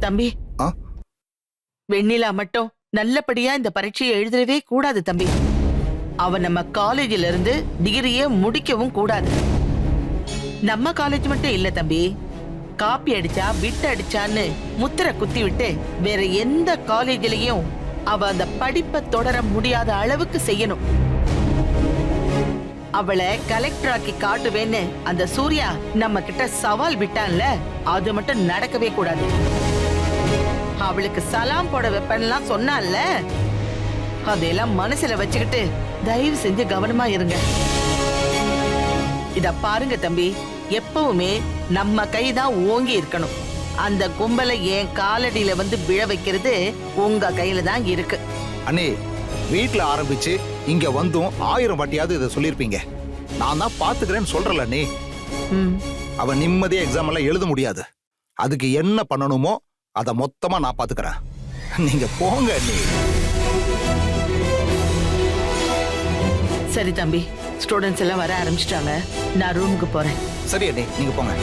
தம்பி, ஆ? வெண்ணிலா மட்டும் நல்லபடியா இந்த பரீட்சையை எழுதவே கூடாது தம்பி. அவ நம்ம காலேஜில இருந்து டிகிரியே முடிக்கவும் கூடாது. நம்ம காலேஜ் மட்டும் இல்ல தம்பி, காப்பி அடிச்சா விட்டு அடிச்சான்னு முத்திரை குத்தி விட்டு வேற எந்த காலேஜிலையும் அவ அந்த படிப்பை தொடர முடியாத அளவுக்கு செய்யணும். அவளை கலெக்டர் ஆக்கி காட்டுவேன்னு அந்த சூர்யா நம்ம கிட்ட சவால் விட்டான்ல, அது மட்டும் நடக்கவே கூடாது. அவளுக்கு சலாம் போட வைப்பேன்லாம் சொன்னான்ல, அதையெல்லாம் மனசுல வச்சுக்கிட்டு தயவு செஞ்சு கவனமா இருங்க. இத பாருங்க தம்பி, எப்பவுமே நம்ம கைதான் ஓங்கி இருக்கணும். அந்த கும்பலை என் காலடியில வந்து விழ வைக்கிறது உங்க கையில தான் இருக்கு. அண்ணே, வீட்டுல ஆரம்பிச்சு இங்க வந்தும் 1000 வாட்டியாவது இதை சொல்லிருப்பீங்க. நான் தான் பாத்துக்கிறேன்னு சொல்றல அண்ணே. அவ நிம்மதியா எக்ஸாம் எல்லாம் எழுத முடியாது. அதுக்கு என்ன பண்ணணுமோ அதை மொத்தமா நான் பாத்துக்கிறேன். நீங்க போங்க அண்ணே. சரி தம்பி, ஸ்டூடெண்ட்ஸ் எல்லாம் வர ஆரம்பிச்சிட்டாங்க. நான் ரூமுக்கு போறேன். சரி அண்ணே, நீங்க போங்க.